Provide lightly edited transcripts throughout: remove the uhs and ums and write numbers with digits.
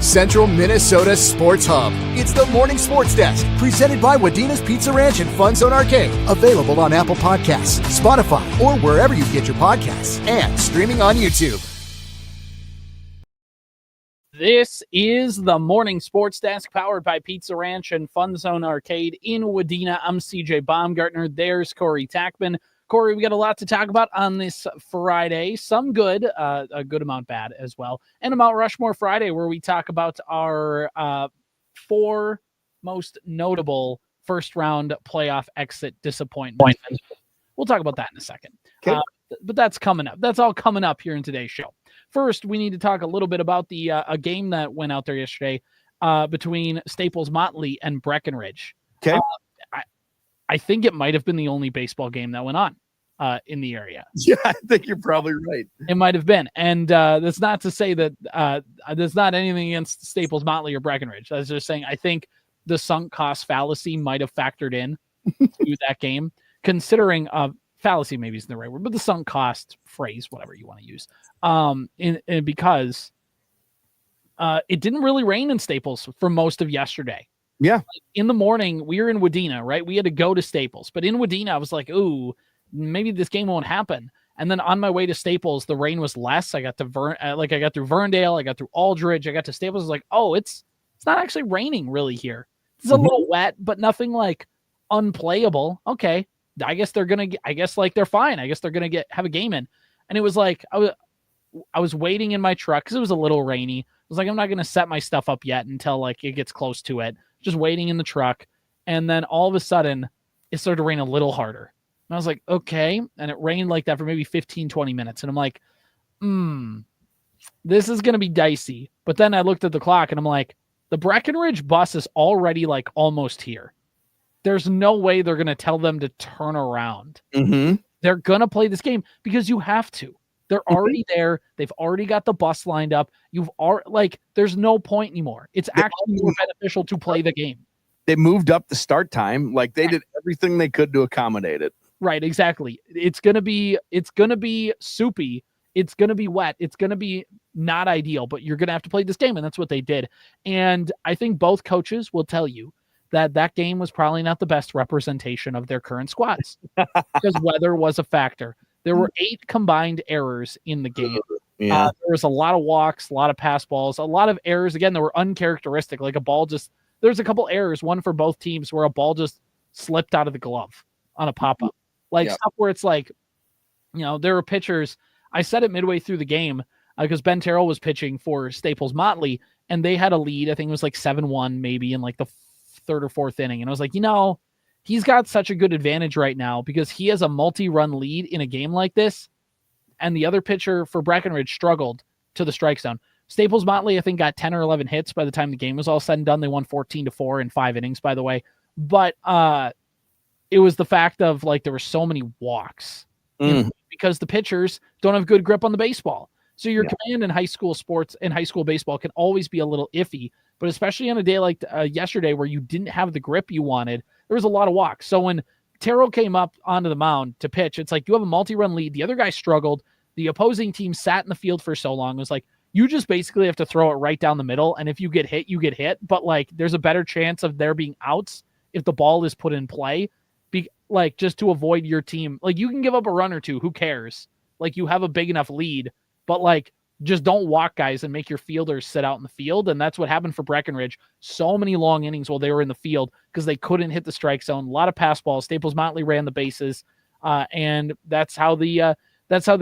Central Minnesota Sports Hub. It's the Morning Sports Desk, presented by Wadena's Pizza Ranch and FunZone Arcade. Available on Apple Podcasts, Spotify, or wherever you get your podcasts, and streaming on YouTube. This is the Morning Sports Desk, powered by Pizza Ranch and FunZone Arcade in Wadena. I'm CJ Baumgartner. There's Corey Tackman. Corey, we got a lot to talk about on this Friday. Some good, a good amount bad as well. And about Rushmore Friday, where we talk about our 4 most notable first-round playoff exit disappointments. We'll talk about that in a second. Okay. But that's coming up. That's all coming up here in today's show. First, we need to talk a little bit about the a game that went out there yesterday between Staples Motley and Breckenridge. Okay. I think it might have been the only baseball game that went on in the area. Yeah, I think you're probably right. It might have been. And that's not to say that there's not anything against Staples Motley or Breckenridge. I was just saying I think the sunk cost fallacy might have factored in to that game, considering fallacy maybe isn't the right word, but the sunk cost phrase, whatever you want to use. Because it didn't really rain in Staples for most of yesterday. Yeah. In the morning, we were in Wadena, right? We had to go to Staples. But in Wadena, I was like, ooh, maybe this game won't happen. And then on my way to Staples, the rain was less. I got to I got through Verndale, I got through Aldridge, I got to Staples. I was like, oh, it's not actually raining really here. It's a little wet, but nothing like unplayable. Okay. I guess they're fine. I guess they're going to have a game in. And it was like, I was waiting in my truck because it was a little rainy. I was like, I'm not going to set my stuff up yet until like it gets close to it. Just waiting in the truck. And then all of a sudden it started to rain a little harder. And I was like, okay. And it rained like that for maybe 15, 20 minutes. And I'm like, this is going to be dicey. But then I looked at the clock and I'm like, the Breckenridge bus is already like almost here. There's no way they're going to tell them to turn around. Mm-hmm. They're going to play this game because you have to. They're already there. They've already got the bus lined up. There's no point anymore. It's actually more beneficial to play the game. They moved up the start time. Like they did everything they could to accommodate it. Right. Exactly. It's going to be soupy. It's going to be wet. It's going to be not ideal, but you're going to have to play this game. And that's what they did. And I think both coaches will tell you that game was probably not the best representation of their current squads because weather was a factor. There were 8 combined errors in the game. Yeah. There was a lot of walks, a lot of pass balls, a lot of errors. Again, that were uncharacteristic. Like there's a couple errors, one for both teams, where a ball just slipped out of the glove on a pop-up. Stuff where it's like, there were pitchers. I said it midway through the game because Ben Terrell was pitching for Staples Motley, and they had a lead. I think it was like 7-1 maybe in like the 3rd or 4th inning. And I was like, he's got such a good advantage right now because he has a multi-run lead in a game like this. And the other pitcher for Breckenridge struggled to the strike zone. Staples Motley, I think, got 10 or 11 hits by the time the game was all said and done. They won 14-4 in 5 innings, by the way. But it was the fact of like, there were so many walks because the pitchers don't have good grip on the baseball. So your command in high school sports and high school baseball can always be a little iffy, but especially on a day like yesterday where you didn't have the grip you wanted, there was a lot of walks. So when Terrell came up onto the mound to pitch, it's like you have a multi-run lead. The other guy struggled. The opposing team sat in the field for so long. It was like, you just basically have to throw it right down the middle. And if you get hit, you get hit. But like, there's a better chance of there being outs if the ball is put in play, just to avoid your team. Like, you can give up a run or two. Who cares? Like, you have a big enough lead, but like, just don't walk guys and make your fielders sit out in the field. And that's what happened for Breckenridge. So many long innings while they were in the field because they couldn't hit the strike zone. A lot of pass balls. Staples Motley ran the bases. And that's how the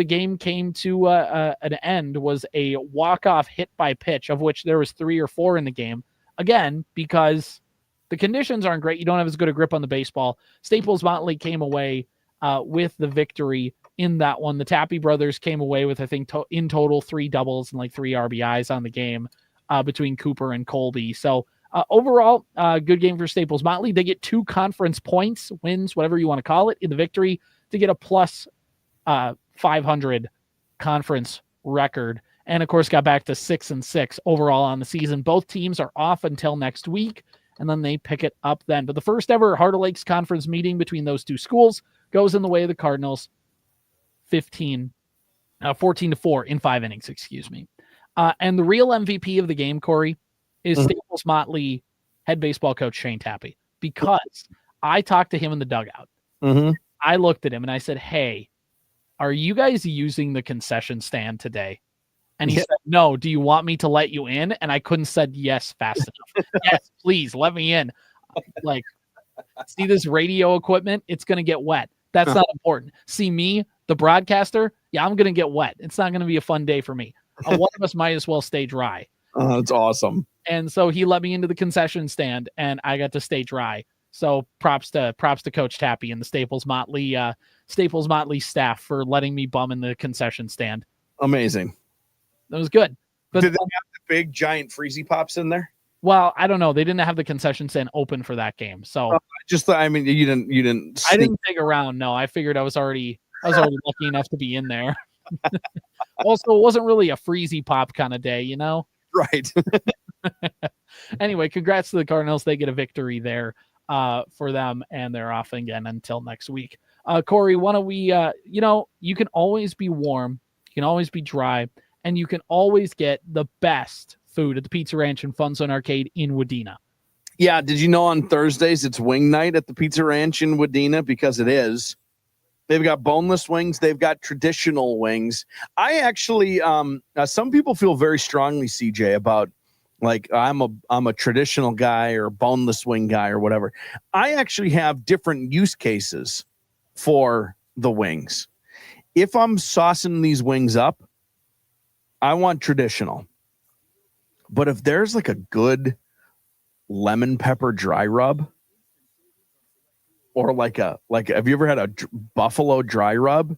game came to an end, was a walk-off hit by pitch, of which there was 3 or 4 in the game. Again, because the conditions aren't great. You don't have as good a grip on the baseball. Staples Motley came away with the victory in that one. The Tappy brothers came away with, I think, in total 3 doubles and like 3 RBIs on the game between Cooper and Colby. So overall, good game for Staples Motley. They get 2 conference points, wins, whatever you want to call it, in the victory to get a plus 500 conference record. And of course, got back to 6-6 overall on the season. Both teams are off until next week, and then they pick it up then. But the first ever Heart of Lakes conference meeting between those 2 schools goes in the way of the Cardinals. 14-4 in 5 innings, excuse me. And the real MVP of the game, Corey, is Staples Motley head baseball coach Shane Tappy, because I talked to him in the dugout. I looked at him and I said, hey, are you guys using the concession stand today? And he said, no, do you want me to let you in? And I couldn't said yes fast enough. Yes, please let me in. Like, see this radio equipment? It's going to get wet. That's not important. See me, the broadcaster? Yeah, I'm going to get wet. It's not going to be a fun day for me. One of us might as well stay dry. That's awesome. And so he let me into the concession stand and I got to stay dry. So props to Coach Tappy and the Staples Motley staff for letting me bum in the concession stand. Amazing. That was good. But did they have the big giant Freezy Pops in there? Well, I don't know. They didn't have the concession stand open for that game. So I mean, you didn't I didn't dig around. No, I figured I was already lucky enough to be in there. Also, it wasn't really a Freezy Pop kind of day, you know? Right. Anyway, congrats to the Cardinals. They get a victory there for them, and they're off again until next week. Corey, why don't we, you can always be warm, you can always be dry, and you can always get the best food at the Pizza Ranch and FunZone Arcade in Wadena. Yeah, did you know on Thursdays it's wing night at the Pizza Ranch in Wadena? Because it is. They've got boneless wings. They've got traditional wings. I actually, some people feel very strongly, CJ, about like I'm a traditional guy or boneless wing guy or whatever. I actually have different use cases for the wings. If I'm saucing these wings up, I want traditional. But if there's like a good lemon pepper dry rub, or like have you ever had a buffalo dry rub?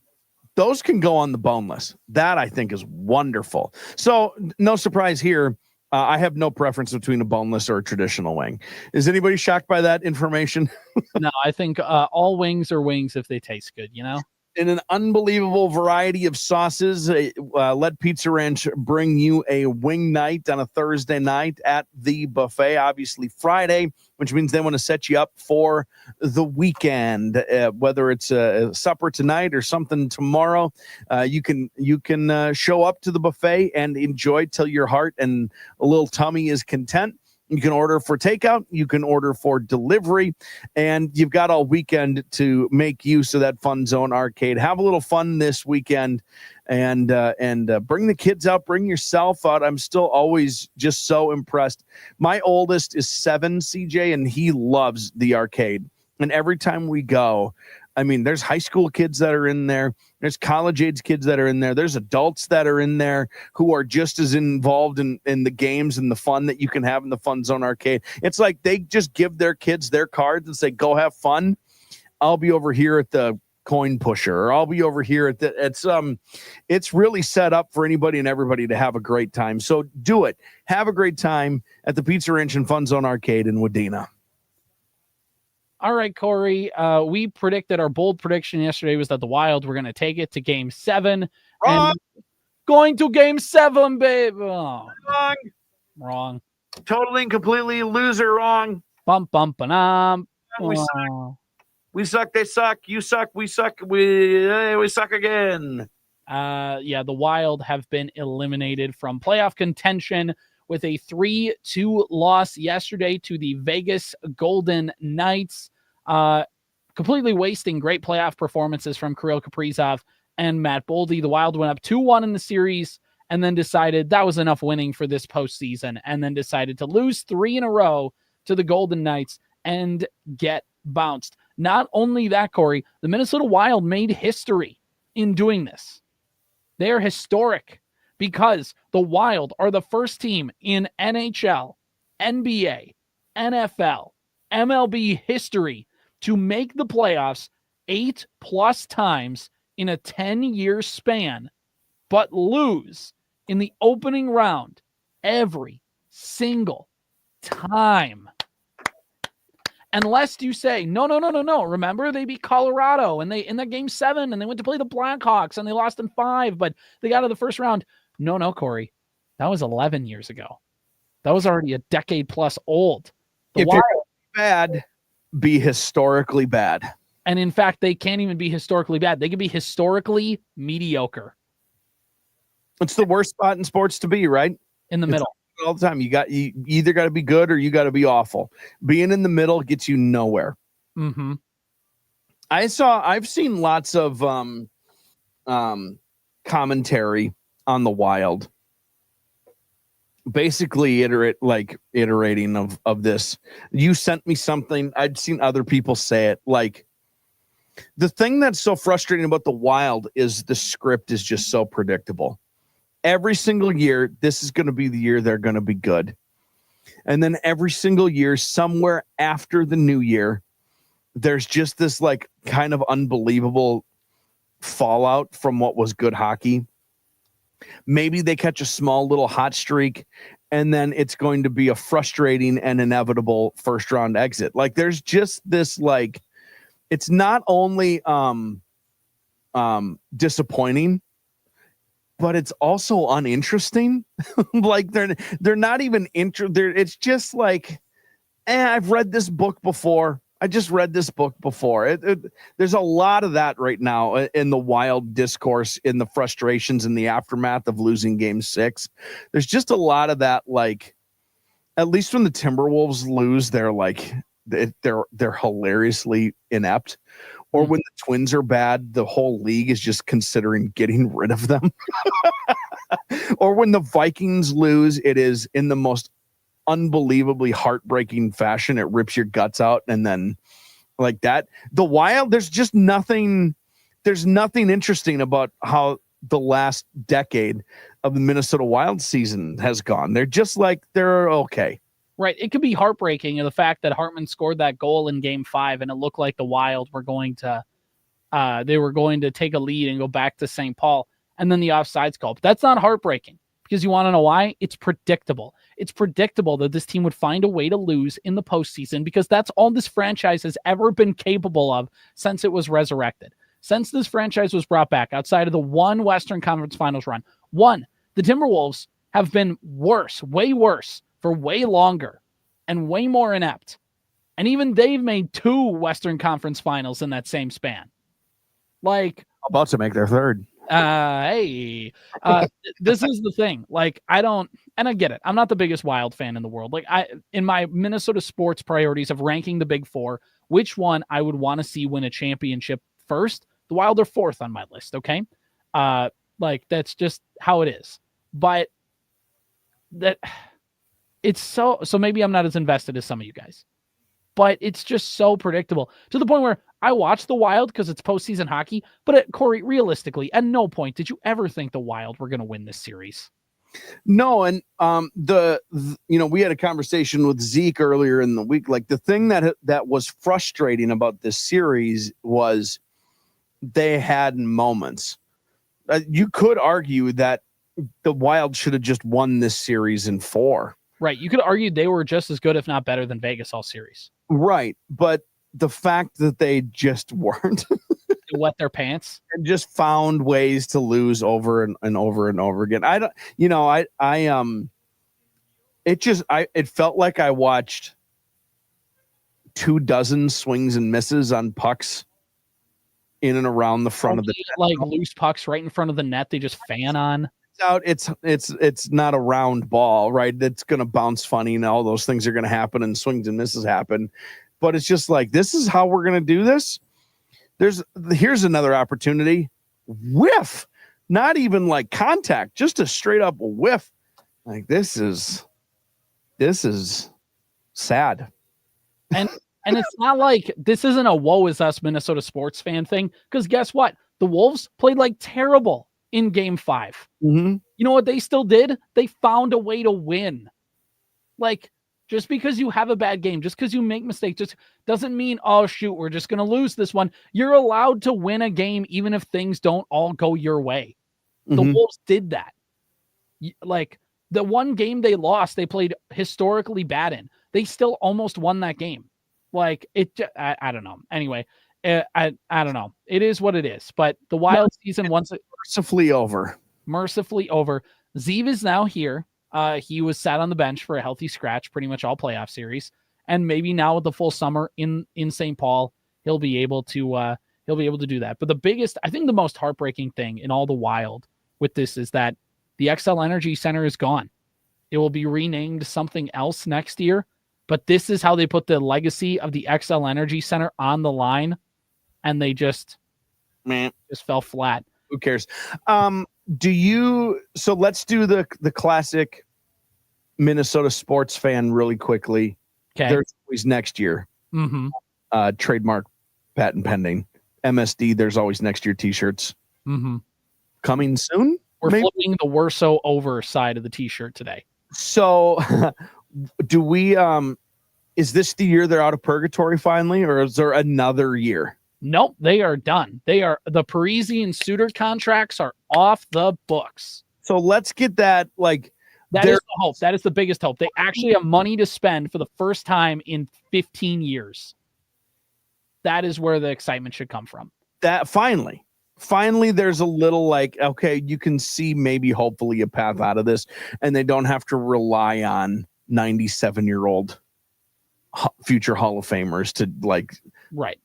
Those can go on the boneless. That I think is wonderful. So no surprise here. I have no preference between a boneless or a traditional wing. Is anybody shocked by that information? No, I think all wings are wings if they taste good, you know? In an unbelievable variety of sauces, let Pizza Ranch bring you a wing night on a Thursday night at the buffet. Obviously Friday, which means they want to set you up for the weekend, whether it's a supper tonight or something tomorrow. You can show up to the buffet and enjoy till your heart and a little tummy is content. You can order for takeout. You can order for delivery. And you've got all weekend to make use of that FunZone Arcade. Have a little fun this weekend and bring the kids out. Bring yourself out. I'm still always just so impressed. My oldest is 7, CJ, and he loves the arcade. And every time we go, I mean, there's high school kids that are in there. There's college age kids that are in there. There's adults that are in there who are just as involved in the games and the fun that you can have in the FunZone Arcade. It's like they just give their kids their cards and say, go have fun. I'll be over here at the coin pusher, or I'll be over here at it's really set up for anybody and everybody to have a great time. So do it. Have a great time at the Pizza Ranch and FunZone Arcade in Wadena. All right, Corey, we predicted, our bold prediction yesterday was that the Wild were going to take it to Game 7. Wrong. And going to Game 7, babe. Oh, wrong. Totally and completely loser wrong. Bump, bump, and We suck. We suck. They suck. You suck. We suck. We suck again. The Wild have been eliminated from playoff contention with a 3-2 loss yesterday to the Vegas Golden Knights, completely wasting great playoff performances from Kirill Kaprizov and Matt Boldy. The Wild went up 2-1 in the series and then decided that was enough winning for this postseason, and then decided to lose 3 in a row to the Golden Knights and get bounced. Not only that, Corey, the Minnesota Wild made history in doing this. They are historic, because the Wild are the first team in NHL, NBA, NFL, MLB history to make the playoffs 8+ times in a 10-year span, but lose in the opening round every single time. Unless you say, no. Remember, they beat Colorado and they in that Game 7 and they went to play the Blackhawks and they lost in 5, but they got out of the first round. No, Corey. That was 11 years ago. That was already a decade plus old. If you're bad, be historically bad. And in fact, they can't even be historically bad. They can be historically mediocre. It's the worst spot in sports to be, right? In the middle. all the time. You either got to be good or you got to be awful. Being in the middle gets you nowhere. Mm-hmm. I've seen lots of commentary on the Wild, basically iterating of this. You sent me something. I'd seen other people say it. Like, the thing that's so frustrating about the Wild is the script is just so predictable. Every single year, this is going to be the year they're going to be good. And then every single year, somewhere after the new year, there's just this like kind of unbelievable fallout from what was good hockey. Maybe they catch a small little hot streak, and then it's going to be a frustrating and inevitable first round exit. Like, there's just this, like, it's not only disappointing, but it's also uninteresting. Like, they're not even it's just like, I've read this book before. I just read this book before. There's a lot of that right now in the Wild discourse, in the frustrations in the aftermath of losing Game 6. There's just a lot of that. Like, at least when the Timberwolves lose, they're like, they're hilariously inept. Or when the Twins are bad, the whole league is just considering getting rid of them. Or when the Vikings lose, it is in the most unbelievably heartbreaking fashion. It rips your guts out, and then like that. The Wild, there's nothing interesting about how the last decade of the Minnesota Wild season has gone. They're just like, they're okay. Right. It could be heartbreaking, the fact that Hartman scored that goal in Game 5, and it looked like the Wild were going to take a lead and go back to St. Paul, and then the offsides call. But that's not heartbreaking, because you want to know why? It's predictable. It's predictable that this team would find a way to lose in the postseason, because that's all this franchise has ever been capable of since it was resurrected. Since this franchise was brought back, outside of the one Western Conference Finals run, the Timberwolves have been worse, way worse, for way longer and way more inept. And even they've made 2 Western Conference Finals in that same span. Like, about to make their third. This is the thing. Like, I get it. I'm not the biggest Wild fan in the world. Like, in my Minnesota sports priorities of ranking the big 4, which one I would want to see win a championship first, the Wild are 4th on my list. Okay. Like, that's just how it is. But that it's so maybe I'm not as invested as some of you guys, but it's just so predictable to the point where I watch the Wild because it's postseason hockey. But Corey, realistically, at no point did you ever think the Wild were going to win this series. No, and we had a conversation with Zeke earlier in the week. Like, the thing that was frustrating about this series was they had moments. You could argue that the Wild should have just won this series in 4. Right. You could argue they were just as good, if not better, than Vegas all series. Right. But the fact that they just weren't. They wet their pants. And just found ways to lose over and over and over again. It felt like I watched 24 swings and misses on pucks in and around the front of the net. Like loose pucks right in front of the net. They just fan on. It's not a round ball, right? It's going to bounce funny, and all those things are going to happen, and swings and misses happen. But it's just like, this is how we're going to do this. Here's another opportunity. Whiff. Not even like contact, just a straight up whiff. Like, this is sad. And it's not like this isn't a woe is us Minnesota sports fan thing, because guess what? The Wolves played like terrible in Game 5. Mm-hmm. You know what they still did? They found a way to win. Like, just because you have a bad game, just because you make mistakes, just doesn't mean, oh, shoot, we're just going to lose this one. You're allowed to win a game even if things don't all go your way. The Wolves did that. Like, the one game they lost, they played historically bad in. They still almost won that game. Like, I don't know. Anyway, I don't know. It is what it is. But the Wild season, once mercifully over. Zeev is now here. He was sat on the bench for a healthy scratch pretty much all playoff series, and maybe now with the full summer in St. Paul, he'll be able to do that. But I think the most heartbreaking thing in all the Wild with this is that the XL Energy Center is gone. It will be renamed something else next year, but this is how they put the legacy of the XL Energy Center on the line, and they just fell flat. Who cares? So let's do the classic Minnesota sports fan really quickly. Okay. There's always next year. Mm-hmm. Trademark patent pending. MSD, there's always next year t-shirts. Mm-hmm. Coming soon? We're flipping the Werso over side of the t-shirt today. So do we is this the year they're out of purgatory finally, or is there another year? Nope, they are done. The Parisi and Suter contracts are off the books. So let's get that that is the hope. That is the biggest hope. They actually have money to spend for the first time in 15 years. That is where the excitement should come from. That finally there's a little okay, you can see maybe hopefully a path out of this, and they don't have to rely on 97-year-old future Hall of Famers to right.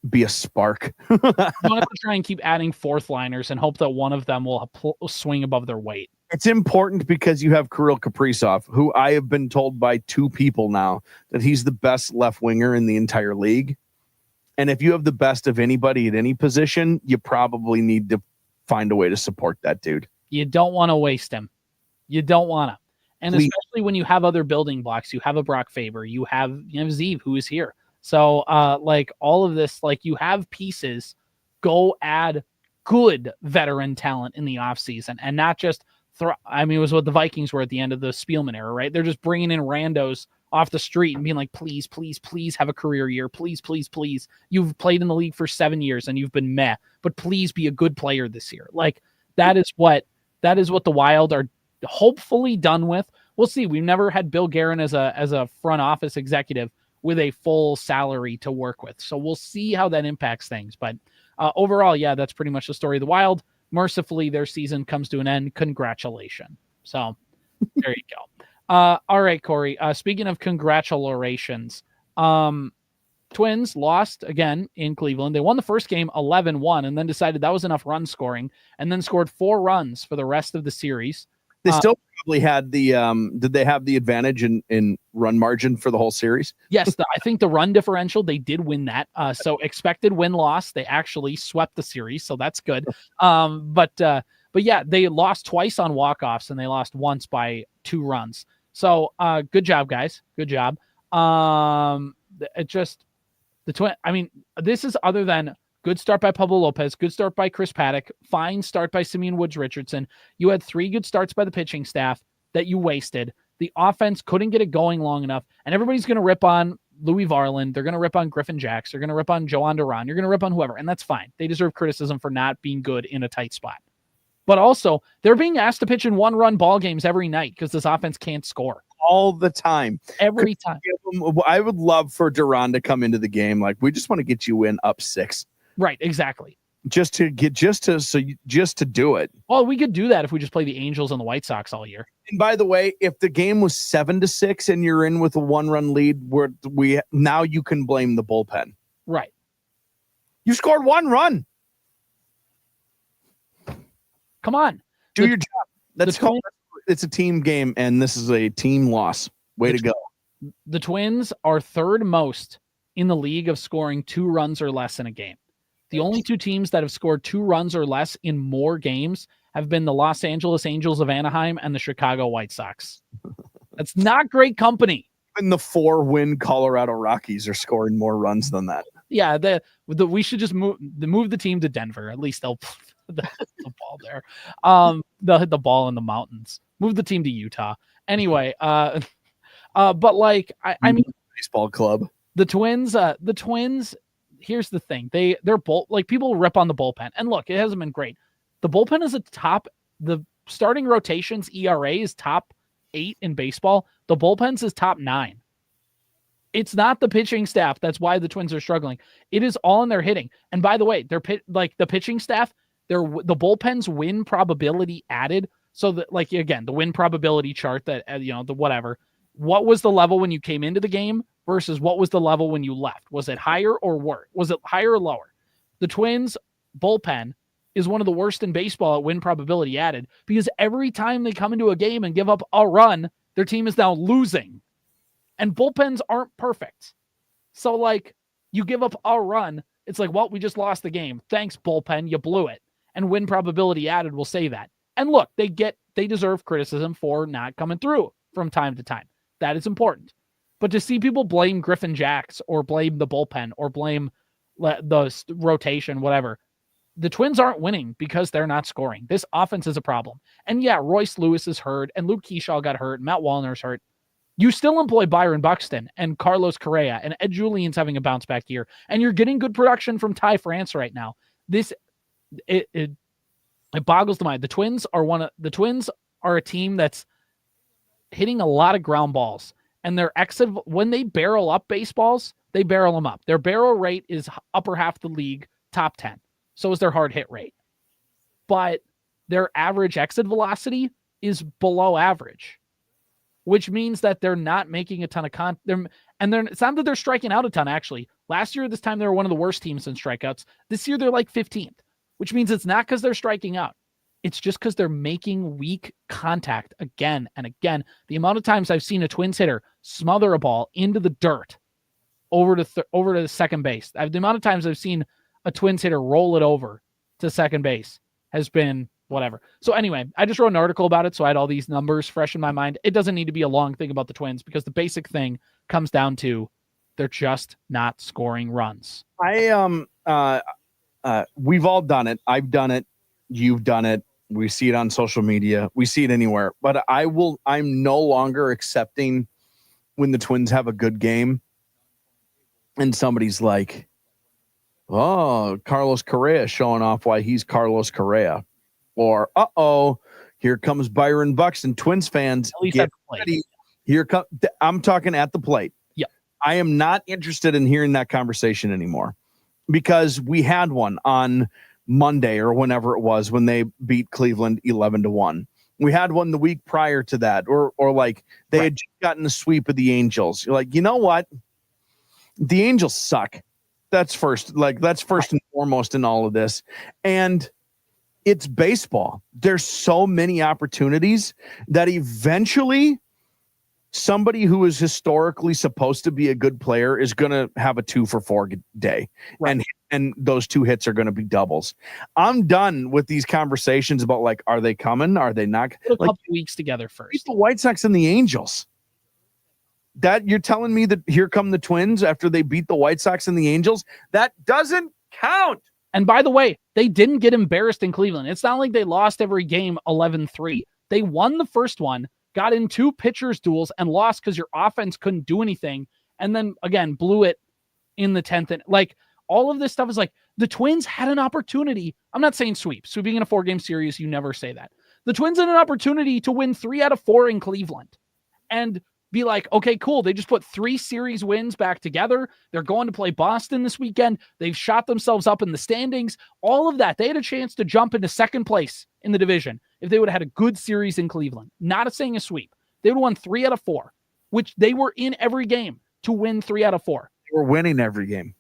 be a spark. You don't have to try and keep adding fourth liners and hope that one of them will swing above their weight. It's important because you have Kirill Kaprizov, who I have been told by two people now that he's the best left winger in the entire league. And if you have the best of anybody at any position, you probably need to find a way to support that dude. You don't want to waste him. You don't want to. And especially when you have other building blocks, you have a Brock Faber, you have Zeev, who is here. So all of this, you have pieces, go add good veteran talent in the offseason and not just it was what the Vikings were at the end of the Spielman era, right? They're just bringing in randos off the street and being like, please, please, please have a career year. Please, please, please. You've played in the league for 7 years and you've been meh, but please be a good player this year. That is what the Wild are hopefully done with. We'll see. We've never had Bill Guerin as a front office executive with a full salary to work with. So we'll see how that impacts things. But overall, yeah, that's pretty much the story of the Wild. Mercifully, their season comes to an end. Congratulations. So there you go. All right, Corey. Speaking of congratulations, Twins lost again in Cleveland. They won the first game 11-1 and then decided that was enough run scoring and then scored 4 runs for the rest of the series. They still probably had the did they have the advantage in run margin for the whole series? Yes, I think the run differential, they did win that. So expected win-loss, they actually swept the series, so that's good. But yeah, they lost twice on walk-offs and they lost once by 2 runs. So good job, guys. Good job. This is other than good start by Pablo Lopez, good start by Chris Paddock, fine start by Simeon Woods-Richardson. You had 3 good starts by the pitching staff that you wasted. The offense couldn't get it going long enough, and everybody's going to rip on Louis Varland. They're going to rip on Griffin Jacks. They're going to rip on Joan Duran. You're going to rip on whoever, and that's fine. They deserve criticism for not being good in a tight spot. But also, they're being asked to pitch in 1-run ball games every night because this offense can't score. All the time. Every time. I would love for Duran to come into the game we just want to get you in up 6. Right, exactly. Just to do it. Well, we could do that if we just play the Angels and the White Sox all year. And by the way, if the game was 7-6 and you're in with a 1-run lead, now you can blame the bullpen. Right. You scored 1 run. Come on. Do your job. It's a team game, and this is a team loss. Way to go. The Twins are 3rd most in the league of scoring 2 runs or less in a game. The only 2 teams that have scored 2 runs or less in more games have been the Los Angeles Angels of Anaheim and the Chicago White Sox. That's not great company. Even the 4-win Colorado Rockies are scoring more runs than that. Yeah, we should just move the team to Denver. At least they'll put the ball there. They'll hit the ball in the mountains. Move the team to Utah. Anyway, but I mean, baseball club. The Twins. Here's the thing. They're both people rip on the bullpen, and look, it hasn't been great. The bullpen is the starting rotations ERA is top 8 in baseball. The bullpen's is top 9. It's not the pitching staff. That's why the Twins are struggling. It is all in their hitting. And by the way, the pitching staff, the bullpen's win probability added. So that again, the win probability chart that the whatever. What was the level when you came into the game versus what was the level when you left? Was it higher or worse? Was it higher or lower? The Twins bullpen is one of the worst in baseball at win probability added, because every time they come into a game and give up a run, their team is now losing. And bullpens aren't perfect. So, like, you give up a run, it's like, well, we just lost the game. Thanks, bullpen, you blew it. And win probability added will say that. And look, they deserve criticism for not coming through from time to time. That is important. But to see people blame Griffin Jacks or blame the bullpen or blame the rotation, whatever, the Twins aren't winning because they're not scoring. This offense is a problem. And yeah, Royce Lewis is hurt, and Luke Keyshaw got hurt, and Matt Wallner's hurt. You still employ Byron Buxton and Carlos Correa, and Ed Julian's having a bounce back year, and you're getting good production from Ty France right now. It boggles the mind. The Twins are a team that's hitting a lot of ground balls, and their exit, when they barrel up baseballs, they barrel them up. Their barrel rate is upper half the league, top 10. So is their hard hit rate. But their average exit velocity is below average, which means that they're not making a ton of it's not that they're striking out a ton, actually. Last year, this time, they were one of the worst teams in strikeouts. This year, they're like 15th, which means it's not because they're striking out. It's just because they're making weak contact again and again. The amount of times I've seen a Twins hitter smother a ball into the dirt over to the second base. The amount of times I've seen a Twins hitter roll it over to second base has been whatever. So anyway, I just wrote an article about it, so I had all these numbers fresh in my mind. It doesn't need to be a long thing about the Twins, because the basic thing comes down to they're just not scoring runs. We've all done it. I've done it. You've done it. We see it on social media. We see it anywhere. But I'm no longer accepting when the Twins have a good game and somebody's like, oh, Carlos Correa showing off why he's Carlos Correa. Or, here comes Byron Buxton. Twins fans, at least at the plate. Here come. I'm talking at the plate. Yeah, I am not interested in hearing that conversation anymore, because we had one on Monday or whenever it was when they beat Cleveland 11-1. We had one the week prior to that, or like they had just gotten a sweep of the Angels. You're like, you know what? The Angels suck. That's first and foremost in all of this. And it's baseball. There's so many opportunities that eventually somebody who is historically supposed to be a good player is going to have a 2-for-4 day. Right. And those 2 hits are going to be doubles. I'm done with these conversations about, like, are they coming? Are they not? Put a couple weeks together first. The White Sox and the Angels. That you're telling me that here come the Twins after they beat the White Sox and the Angels? That doesn't count. And by the way, they didn't get embarrassed in Cleveland. It's not like they lost every game 11-3. They won the first one, got in 2 pitchers duels, and lost because your offense couldn't do anything. And then, again, blew it in the 10th. And, like, all of this stuff is like, the Twins had an opportunity. I'm not saying sweep. Sweeping in a 4-game series, you never say that. The Twins had an opportunity to win 3 out of 4 in Cleveland. And be like, okay, cool. They just put 3 series wins back together. They're going to play Boston this weekend. They've shot themselves up in the standings. All of that. They had a chance to jump into second place in the division if they would have had a good series in Cleveland. Not saying a sweep. They would have won 3 out of 4, which they were in every game to win 3 out of 4. They were winning every game.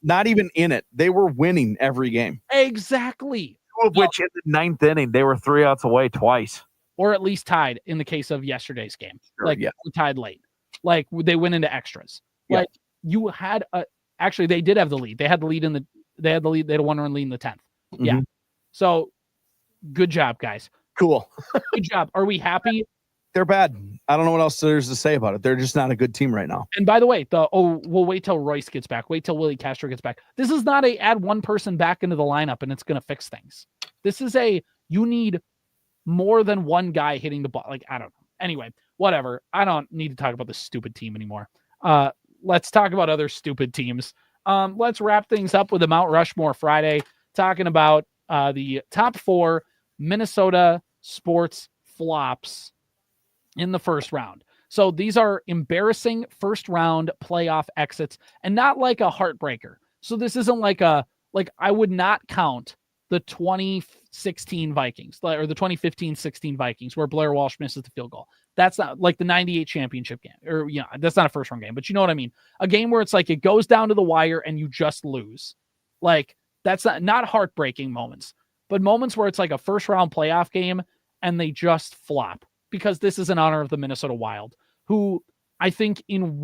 Not even in it. They were winning every game. Exactly. 2 of which in the 9th inning, they were 3 outs away twice. Or at least tied in the case of yesterday's game. Sure, Tied late. Like, they went into extras. Like, you had actually, they did have the lead. They had the lead they had a 1-run lead in the 10th. Mm-hmm. Yeah. So good job, guys. Cool. Good job. Are we happy? They're bad. I don't know what else there's to say about it. They're just not a good team right now. And by the way, we'll wait till Royce gets back. Wait till Willie Castro gets back. This is not add one person back into the lineup and it's going to fix things. This is you need more than one guy hitting the ball. Like, I don't know. Anyway, whatever. I don't need to talk about this stupid team anymore. Let's talk about other stupid teams. Let's wrap things up with the Mount Rushmore Friday, talking about the top 4 Minnesota sports flops in the first round. So these are embarrassing first round playoff exits and not like a heartbreaker. So this isn't like I would not count the 2016 Vikings or the 2015-16 Vikings where Blair Walsh misses the field goal. That's not like the 98 championship game, or, that's not a first round game, but you know what I mean? A game where it's like, it goes down to the wire and you just lose. Like, that's not heartbreaking moments. but moments where it's like a first round playoff game and they just flop, because this is in honor of the Minnesota Wild, who I think in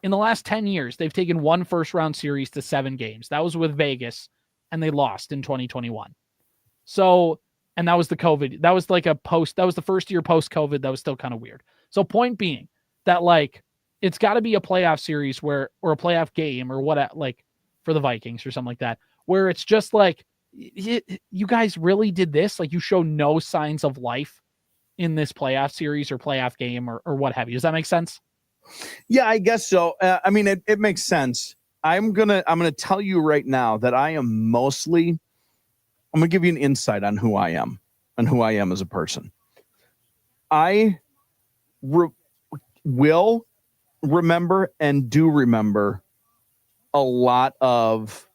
the last 10 years, they've taken one first round series to 7 games. That was with Vegas, and they lost in 2021. So, and that was the COVID. That was like that was the first year post COVID. That was still kind of weird. So point being that like, it's got to be a playoff series or a playoff game or what, like for the Vikings or something like that, where it's just like, you guys really did this? Like, you show no signs of life in this playoff series or playoff game or what have you. Does that make sense? Yeah, I guess so. I mean, it makes sense. I'm gonna tell you right now that I'm gonna give you an insight on who I am and who I am as a person. I will remember and do remember a lot of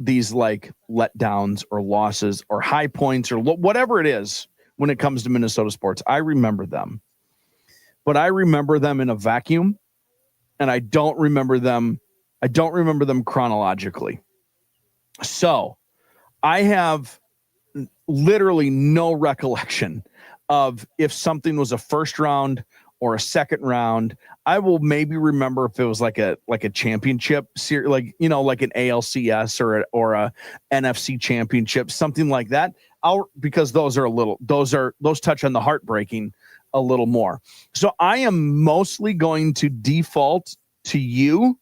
these like letdowns or losses or high points or whatever it is when it comes to Minnesota sports. I remember them, but I remember them in a vacuum, and I don't remember them chronologically. So I have literally no recollection of if something was a first round or a second round. I will maybe remember if it was like a championship series, like, you know, like an ALCS or a NFC championship, something like that. Because those touch on the heartbreaking a little more. So I am mostly going to default to you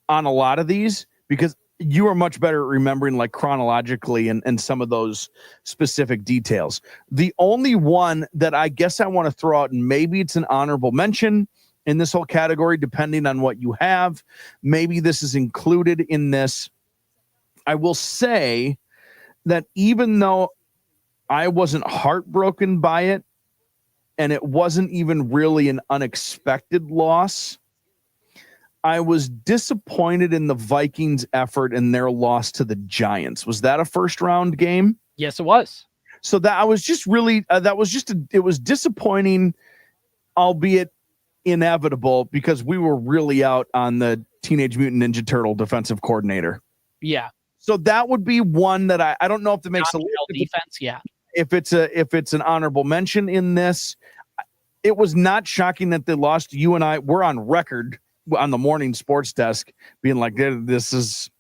on a lot of these, because you are much better at remembering like chronologically and some of those specific details. The only one that I guess I want to throw out, and maybe it's an honorable mention in this whole category, depending on what you have, maybe this is included in this. I will say that even though I wasn't heartbroken by it, and it wasn't even really an unexpected loss, I was disappointed in the Vikings' effort in their loss to the Giants. Was that a first round game? Yes, it was. So that I was just really, it was disappointing, albeit inevitable, because we were really out on the Teenage Mutant Ninja Turtle defensive coordinator. Yeah. So that would be one that I don't know if it makes a defense. Yeah. If it's an honorable mention in this. It was not shocking that they lost. You and I were on record on the morning sports desk being like, this is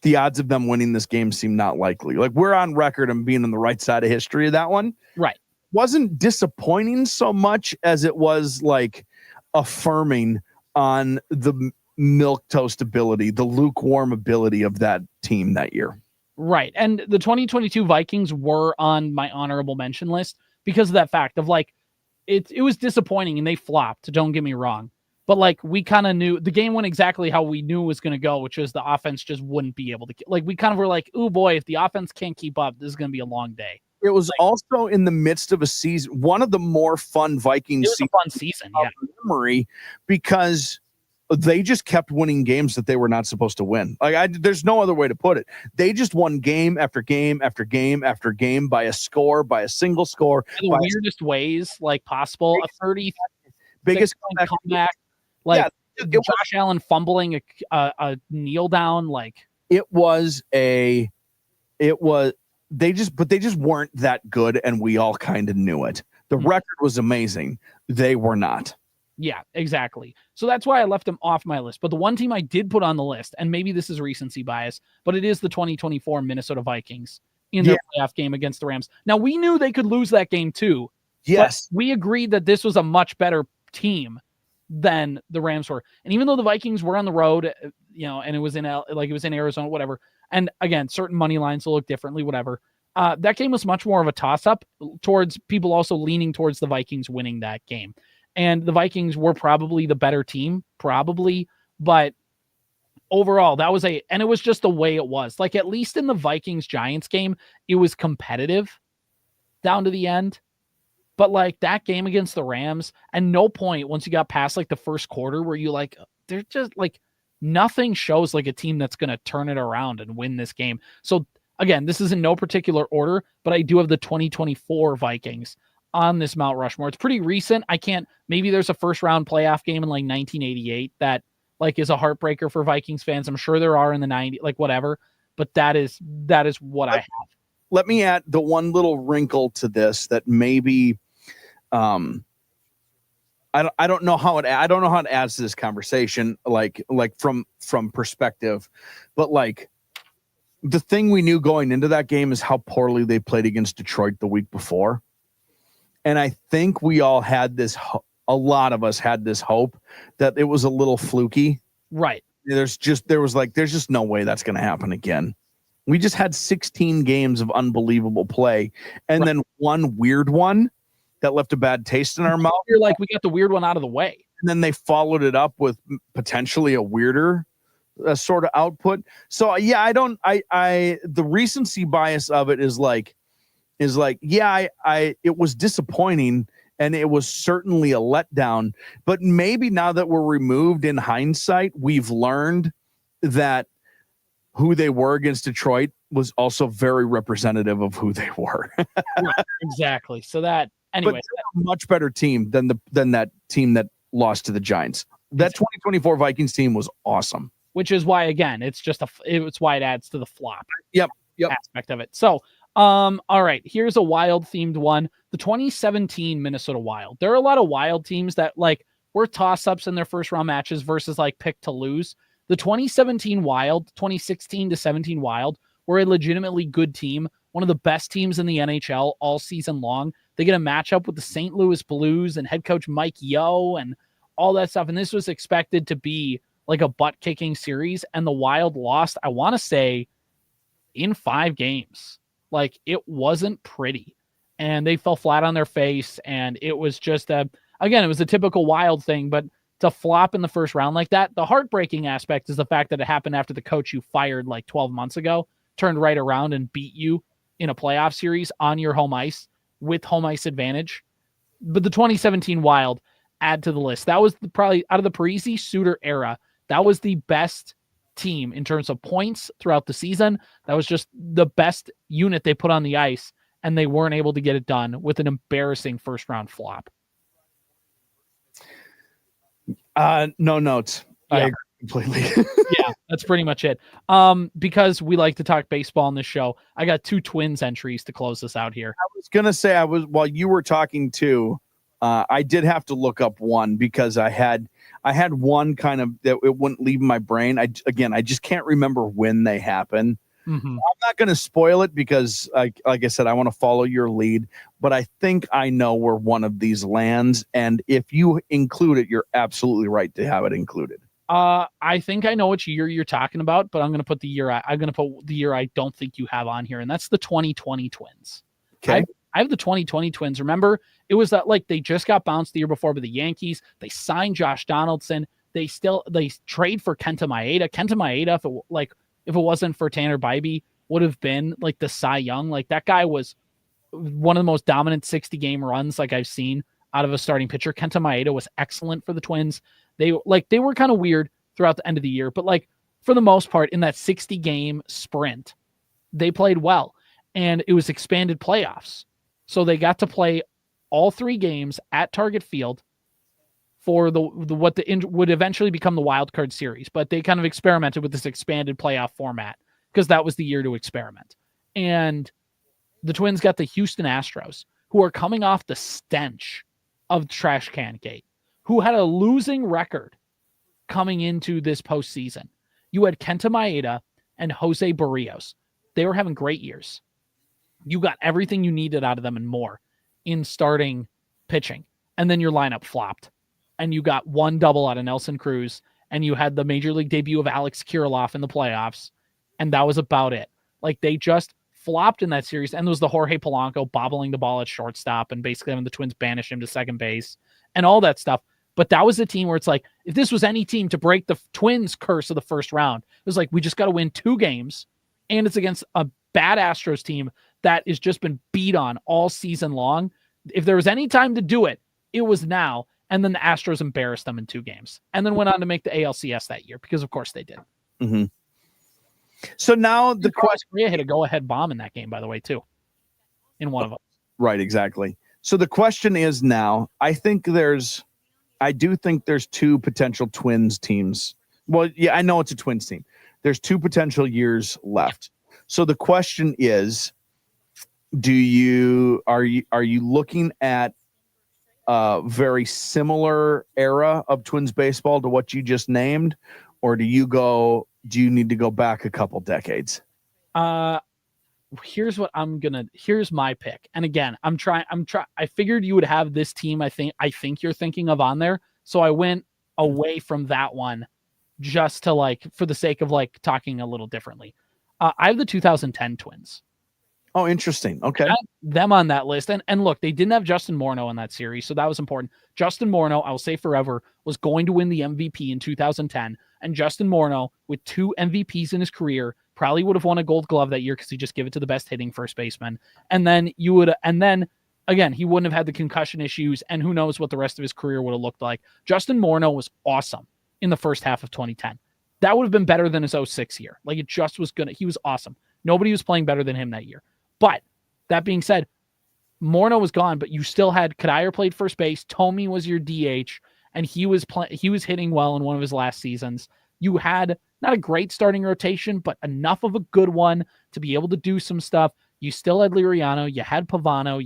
the odds of them winning this game seem not likely. Like, we're on record and being on the right side of history of that one. Right. Wasn't disappointing so much as it was like affirming on the milquetoast ability, the lukewarm ability of that team that year. Right. And the 2022 Vikings were on my honorable mention list because of that fact of like, it was disappointing and they flopped. Don't get me wrong. But like, we kind of knew the game went exactly how we knew it was going to go, which is the offense just wouldn't be able to, like, we kind of were like, oh boy, if the offense can't keep up, this is going to be a long day. It was like, also in the midst of a season, one of the more fun Vikings seasons. It was a fun season, yeah. Memory, because they just kept winning games that they were not supposed to win. There's no other way to put it. They just won game after game after game after game by a single score. In the weirdest ways like possible. A 30 biggest comeback. Like, yeah, Josh Allen fumbling a kneel down. Like, they just weren't that good, and we all kind of knew it. The record was amazing. They were not. Yeah, exactly. So that's why I left them off my list. But the one team I did put on the list, and maybe this is recency bias, but it is the 2024 Minnesota Vikings in their playoff game against the Rams. Now, we knew they could lose that game too. Yes. But we agreed that this was a much better team than the Rams were. And even though the Vikings were on the road, you know, and it was in Arizona, whatever. And again, certain money lines will look differently, whatever. That game was much more of a toss-up towards people also leaning towards the Vikings winning that game. And the Vikings were probably the better team, but overall, and it was just the way it was. Like, at least in the Vikings-Giants game, it was competitive down to the end. But like that game against the Rams, and no point once you got past like the first quarter where you like, they're just like, nothing shows like a team that's going to turn it around and win this game. So again, this is in no particular order, but I do have the 2024 Vikings on this Mount Rushmore. It's pretty recent. Maybe there's a first round playoff game in like 1988 that like is a heartbreaker for Vikings fans. I'm sure there are in the 90s, like whatever, but that is what I have. let me add the one little wrinkle to this that maybe I don't know how it adds to this conversation, like from perspective, but like the thing we knew going into that game is how poorly they played against Detroit the week before. And I think we all had a lot of us had this hope that it was a little fluky. Right. There's just no way that's going to happen again. We just had 16 games of unbelievable play, and then one weird one that left a bad taste in our mouth. You're like, we got the weird one out of the way. And then they followed it up with potentially a weirder sort of output. So yeah, the recency bias of it is like, it was disappointing and it was certainly a letdown, but maybe now that we're removed in hindsight, we've learned that who they were against Detroit was also very representative of who they were. Right, exactly. So that, anyway, but they're a much better team than that team that lost to the Giants. That 2024 Vikings team was awesome. Which is why, again, it's why it adds to the flop aspect of it. So, all right, here's a wild themed one. The 2017 Minnesota Wild. There are a lot of wild teams that like were toss-ups in their first round matches versus like pick to lose. The 2017 Wild, 2016 to 17 Wild were a legitimately good team, one of the best teams in the NHL all season long. They get a matchup with the St. Louis Blues and head coach Mike Yeo and all that stuff. And this was expected to be like a butt-kicking series, and the Wild lost, I want to say, in 5 games. Like, it wasn't pretty. And they fell flat on their face, and it was just it was a typical Wild thing, but to flop in the first round like that, the heartbreaking aspect is the fact that it happened after the coach you fired like 12 months ago turned right around and beat you in a playoff series on your home ice with home ice advantage. But the 2017 Wild, add to the list. That was probably out of the Parise Suter era. That was the best team in terms of points throughout the season. That was just the best unit they put on the ice, and they weren't able to get it done with an embarrassing first round flop. No notes. Yeah. I agree completely. Yeah, that's pretty much it. Because we like to talk baseball on this show, I got 2 Twins entries to close this out here. I was gonna say while you were talking too, I did have to look up one because I had one kind of that it wouldn't leave my brain. I just can't remember when they happen. Mm-hmm. I'm not going to spoil it because, like I said, I want to follow your lead. But I think I know where one of these lands, and if you include it, you're absolutely right to have it included. I think I know which year you're talking about, but I'm going to put the year I don't think you have on here, and that's the 2020 Twins. Okay. I have the 2020 Twins. Remember, it was that like they just got bounced the year before by the Yankees. They signed Josh Donaldson. They trade for Kenta Maeda. Kenta Maeda, if it wasn't for Tanner Bybee, would have been like the Cy Young. Like that guy was one of the most dominant 60 game runs like I've seen out of a starting pitcher. Kenta Maeda was excellent for the Twins. They were kind of weird throughout the end of the year, but like for the most part in that 60 game sprint, they played well, and it was expanded playoffs. So they got to play all 3 games at Target Field for what would eventually become the wild card series. But they kind of experimented with this expanded playoff format because that was the year to experiment. And the Twins got the Houston Astros, who are coming off the stench of Trash Can Gate, who had a losing record coming into this postseason. You had Kenta Maeda and Jose Barrios. They were having great years. You got everything you needed out of them and more in starting pitching. And then your lineup flopped. And you got 1 double out of Nelson Cruz. And you had the major league debut of Alex Kirilloff in the playoffs. And that was about it. Like they just flopped in that series. And there was the Jorge Polanco bobbling the ball at shortstop and basically having the Twins banish him to second base and all that stuff. But that was a team where it's like, if this was any team to break the Twins curse of the first round, it was like, we just got to win 2 games. And it's against a bad Astros team that has just been beat on all season long. If there was any time to do it, it was now. And then the Astros embarrassed them in 2 games and then went on to make the ALCS that year because, of course, they did. Mm-hmm. So now the question... Korea hit a go-ahead bomb in that game, by the way, too, in one of them. Right, exactly. So the question is now, I do think there's 2 potential Twins teams. Well, yeah, I know it's a Twins team. There's 2 potential years left. So the question is, are you looking at a very similar era of Twins baseball to what you just named, or do you need to go back a couple decades? Here's my pick. And again, I figured you would have this team I think you're thinking of on there. So I went away from that one just to for the sake of talking a little differently. I have the 2010 Twins. Oh, interesting. Okay. Them on that list. And look, they didn't have Justin Morneau in that series, so that was important. Justin Morneau, I will say forever, was going to win the MVP in 2010. And Justin Morneau, with 2 MVPs in his career, probably would have won a Gold Glove that year because he just gave it to the best hitting first baseman. And then again, he wouldn't have had the concussion issues, and who knows what the rest of his career would have looked like. Justin Morneau was awesome in the first half of 2010. That would have been better than his 06 year. It just was he was awesome. Nobody was playing better than him that year. But that being said, Morneau was gone, but you still had Kadire played first base. Tomey was your DH, and he was hitting well in one of his last seasons. You had not a great starting rotation, but enough of a good one to be able to do some stuff. You still had Liriano, you had Pavano,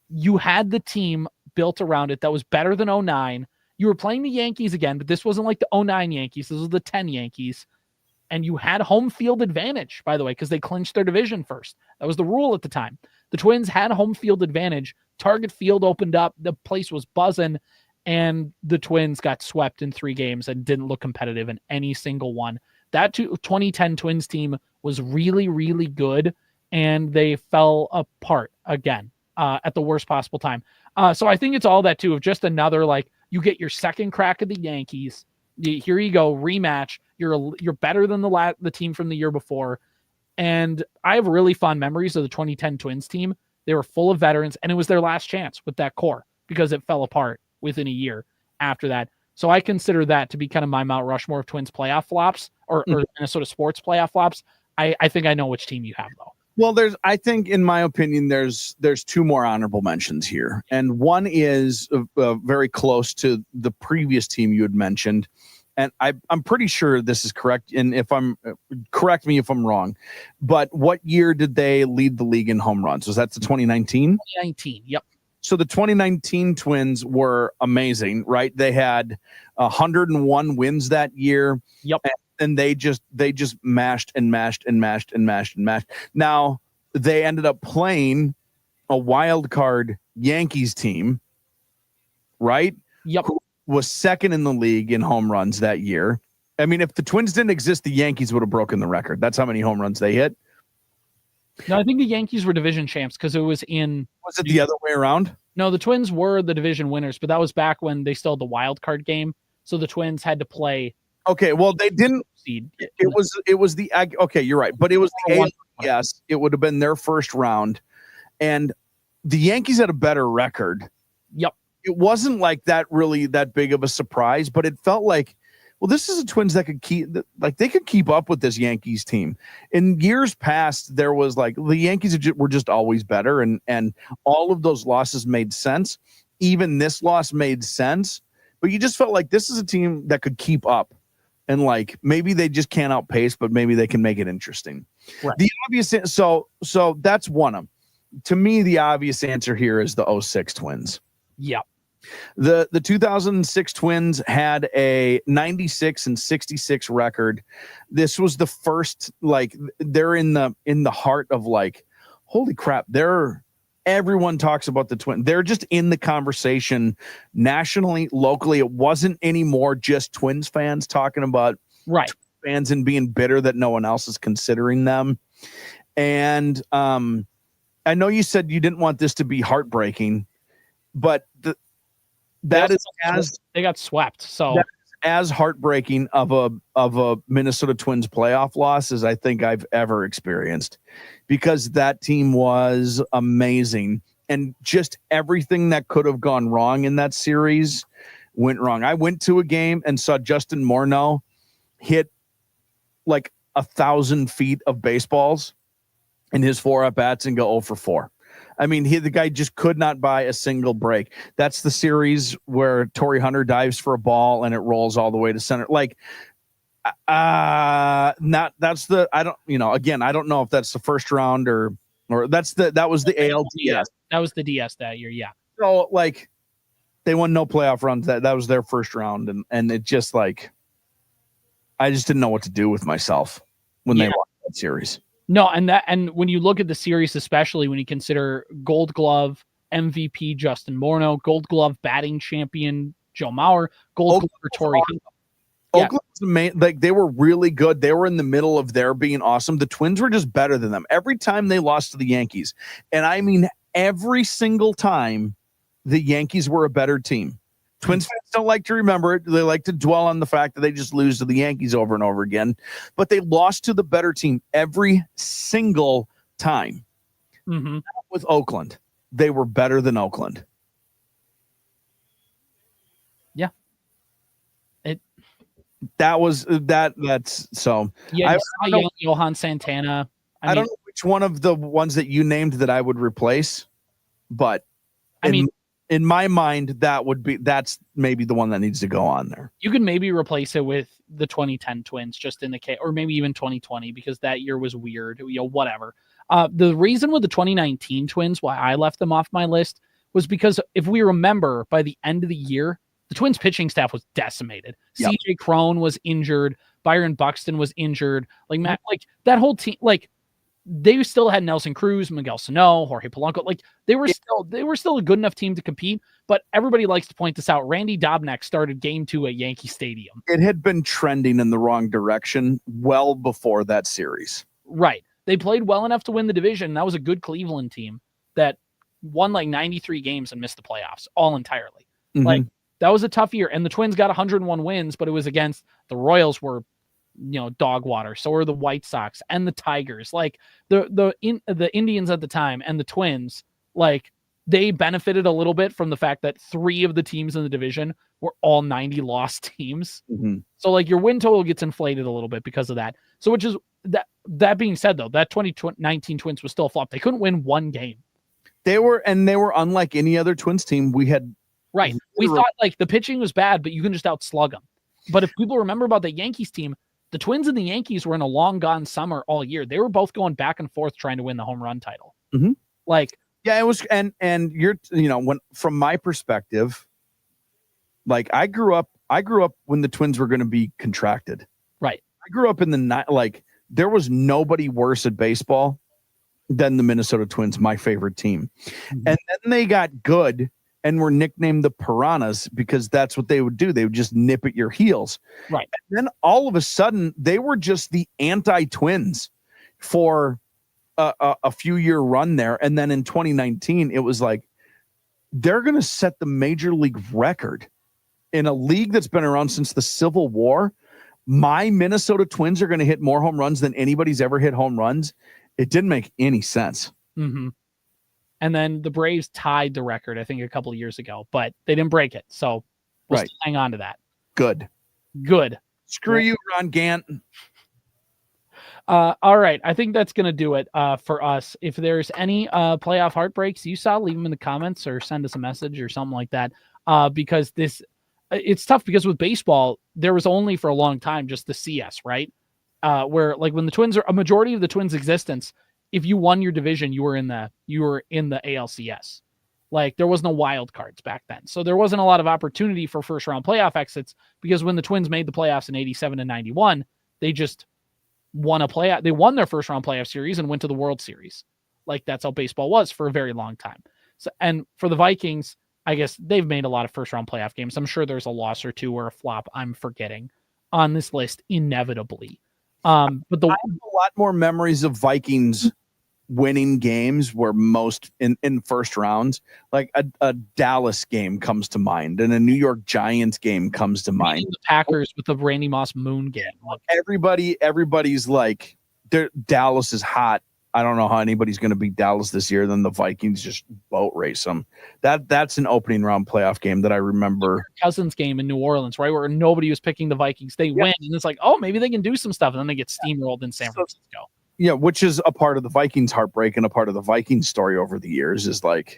you had the team built around it that was better than 09. You were playing the Yankees again, but this wasn't like the 09 Yankees. This was the 10 Yankees. And you had home field advantage, by the way, because they clinched their division first. That was the rule at the time. The Twins had home field advantage. Target Field opened up. The place was buzzing, and the Twins got swept in 3 games and didn't look competitive in any single one. That 2010 Twins team was really, really good, and they fell apart again at the worst possible time. So I think it's all that, too, of just another, you get your second crack at the Yankees. Here you go, rematch. You're better than the team from the year before. And I have really fond memories of the 2010 Twins team. They were full of veterans, and it was their last chance with that core because it fell apart within a year after that. So I consider that to be kind of my Mount Rushmore of Twins playoff flops or Minnesota sports playoff flops. I think I know which team you have, though. Well, I think, in my opinion, there's 2 more honorable mentions here. And one is very close to the previous team you had mentioned. And I'm pretty sure this is correct. And correct me if I'm wrong, but what year did they lead the league in home runs? Was that the 2019? 2019. Yep. So the 2019 Twins were amazing, right? They had 101 wins that year. Yep. And they just mashed and mashed and mashed and mashed and mashed. Now they ended up playing a wild card Yankees team, right? Yep. Who was second in the league in home runs that year. I mean, if the Twins didn't exist, the Yankees would have broken the record. That's how many home runs they hit. No, I think the Yankees were division champs because it was in. Was it the other way around? No, the Twins were the division winners, but that was back when they still had the wild card game. So the Twins had to play. Okay, well, they didn't. It was the. Okay, you're right, but it was the. Yes, it would have been their first round, and the Yankees had a better record. Yep. It wasn't really that big of a surprise, but it felt like, well, this is a Twins that could they could keep up with this Yankees team. In years past, there was the Yankees were just always better, and all of those losses made sense. Even this loss made sense, but you just felt like this is a team that could keep up, and maybe they just can't outpace, but maybe they can make it interesting. Right. The obvious, so that's one of them. To me, the obvious answer here is the 06 Twins. Yep. The 2006 Twins had a 96-66 record. This was the first, they're in the heart of holy crap. Everyone talks about the Twins. They're just in the conversation nationally, locally. It wasn't anymore just Twins fans talking about fans and being bitter that no one else is considering them. And I know you said you didn't want this to be heartbreaking, but they got swept. So that is as heartbreaking of a Minnesota Twins playoff loss as I think I've ever experienced, because that team was amazing, and just everything that could have gone wrong in that series went wrong. I went to a game and saw Justin Morneau hit 1,000 feet of baseballs in his 4 at-bats and go 0 for 4. I mean, the guy just could not buy a single break. That's the series where Torrey Hunter dives for a ball and it rolls all the way to center. I don't know if that's the first round or or that was the ALDS. That was the DS that year. Yeah. So like they won no playoff runs. That was their first round. And it just like, I just didn't know what to do with myself when they lost that series. No. And when you look at the series, especially when you consider Gold Glove MVP Justin Morneau, Gold Glove batting champion Joe Mauer, Gold Glove for Torrey. Oakland was amazing. Like they were really good. They were in the middle of their being awesome. The Twins were just better than them every time they lost to the Yankees. And I mean, every single time the Yankees were a better team. Twins fans don't like to remember it. They like to dwell on the fact that they just lose to the Yankees over and over again. But they lost to the better team every single time. Mm-hmm. With Oakland, they were better than Oakland. Yeah. That's so. Yeah, Johan Santana. I don't know which one of the ones that you named that I would replace, but in my mind, that's maybe the one that needs to go on there. You could maybe replace it with the 2010 Twins, just in the case, or maybe even 2020, because that year was weird. Whatever. The reason with the 2019 Twins, why I left them off my list, was because if we remember, by the end of the year, the Twins pitching staff was decimated. Yep. CJ Cron was injured. Byron Buxton was injured. Like Matt, like that whole team, like they still had Nelson Cruz, Miguel Sano, Jorge Polanco. Like they were still a good enough team to compete. But everybody likes to point this out. Randy Dobnak started Game 2 at Yankee Stadium. It had been trending in the wrong direction well before that series. Right. They played well enough to win the division. That was a good Cleveland team that won like 93 games and missed the playoffs all entirely. Mm-hmm. Like that was a tough year. And the Twins got 101 wins, but it was against the Royals were, dog water. So were the White Sox and the Tigers. Like the Indians at the time and the Twins, like they benefited a little bit from the fact that 3 of the teams in the division were all 90 loss teams. Mm-hmm. So like your win total gets inflated a little bit because of that. So which is that being said though, that 2019 Twins was still a flop. They couldn't win one game. They were unlike any other Twins team we had. Right. We thought like the pitching was bad, but you can just outslug them. But if people remember about the Yankees team, the Twins and the Yankees were in a long gone summer all year. They were both going back and forth trying to win the home run title. Mm-hmm. Like, yeah, it was. And you're, when, from my perspective, like I grew up when the Twins were going to be contracted. Right. I grew up in the night. Like there was nobody worse at baseball than the Minnesota Twins, my favorite team. Mm-hmm. And then they got good and were nicknamed the Piranhas because that's what they would do. They would just nip at your heels. Right. And then all of a sudden, they were just the anti-Twins for a few-year run there. And then in 2019, it was like, they're going to set the major league record in a league that's been around since the Civil War. My Minnesota Twins are going to hit more home runs than anybody's ever hit home runs. It didn't make any sense. Mm-hmm. And then the Braves tied the record, I think, a couple of years ago, but they didn't break it. So we'll still hang on to that. Good. Screw you, Ron Gant. All right. I think that's going to do it for us. If there's any playoff heartbreaks you saw, leave them in the comments or send us a message or something like that. Because it's tough because with baseball, there was only for a long time just the CS, right? Where like when the Twins are a majority of the Twins' existence, if you won your division, you were in the ALCS. Like there was no wild cards back then. So there wasn't a lot of opportunity for first round playoff exits because when the Twins made the playoffs in 87 and 91, they just won a playoff. They won their first round playoff series and went to the World Series. Like that's how baseball was for a very long time. So, and for the Vikings, I guess they've made a lot of first round playoff games. I'm sure there's a loss or two or a flop I'm forgetting on this list inevitably. But I have a lot more memories of Vikings winning games were most in first rounds. Like a Dallas game comes to mind and a New York Giants game comes to mind. The Packers with the Randy Moss Moon game. Like, everybody's like, Dallas is hot. I don't know how anybody's going to beat Dallas this year. Then the Vikings just boat race them. That's an opening round playoff game that I remember. Cousins game in New Orleans, right? Where nobody was picking the Vikings. They win. And it's like, oh, maybe they can do some stuff. And then they get steamrolled in San Francisco. Yeah. Which is a part of the Vikings heartbreak and a part of the Vikings story over the years is that's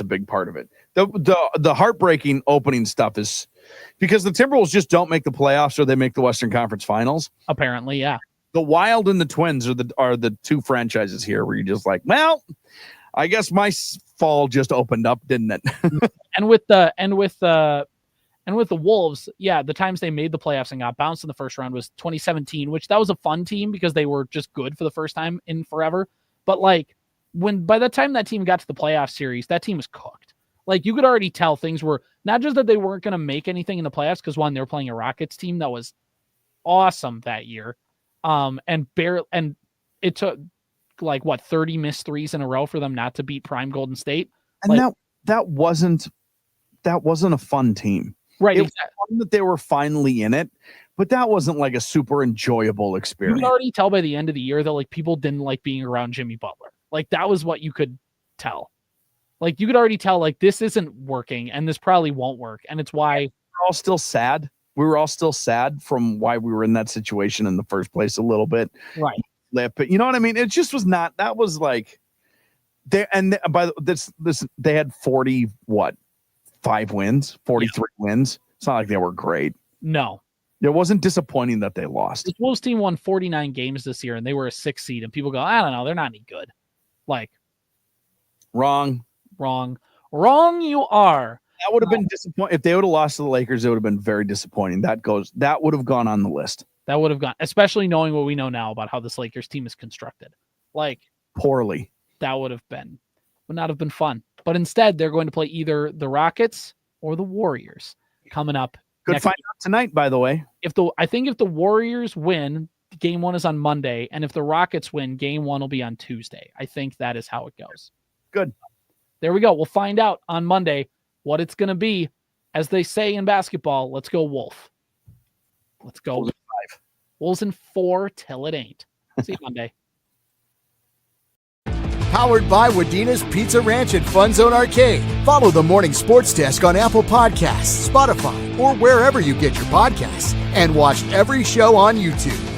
a big part of it. The heartbreaking opening stuff is because the Timberwolves just don't make the playoffs or they make the Western Conference Finals. Apparently. Yeah. The Wild and the Twins are the two franchises here where you're just like, well, I guess my fall just opened up, didn't it? and with the Wolves, yeah, the times they made the playoffs and got bounced in the first round was 2017, which that was a fun team because they were just good for the first time in forever. But like by the time that team got to the playoff series, that team was cooked. Like you could already tell things were not just that they weren't going to make anything in the playoffs because one, they were playing a Rockets team that was awesome that year. And it took like 30 missed threes in a row for them not to beat prime Golden State. And like, that wasn't a fun team. Right. It was fun that they were finally in it, but that wasn't like a super enjoyable experience. You could already tell by the end of the year that like people didn't like being around Jimmy Butler. Like that was what you could tell. Like you could already tell like this isn't working and this probably won't work. And it's why we're all still sad. We were all still sad from why we were in that situation in the first place a little bit. Right. You know what I mean? It just was not, that was like they, and by this, they had 5 wins, 43 wins. It's not like they were great. No. It wasn't disappointing that they lost. The Wolves team won 49 games this year and they were a 6th seed and people go, I don't know. They're not any good. Like wrong. You are. That would have been disappointing. If they would have lost to the Lakers, it would have been very disappointing. That would have gone on the list. That would have gone, especially knowing what we know now about how this Lakers team is constructed. Like poorly. That would not have been fun. But instead, they're going to play either the Rockets or the Warriors coming up. Good find out tonight, by the way. I think if the Warriors win, game 1 is on Monday, and if the Rockets win, game 1 will be on Tuesday. I think that is how it goes. Good. There we go. We'll find out on Monday what it's going to be. As they say in basketball, let's go Wolf. Let's go. Wolves in 5. Wolves in 4 till it ain't. See you Monday. Powered by Wadena's Pizza Ranch and FunZone Arcade. Follow the Morning Sports Desk on Apple Podcasts, Spotify, or wherever you get your podcasts. And watch every show on YouTube.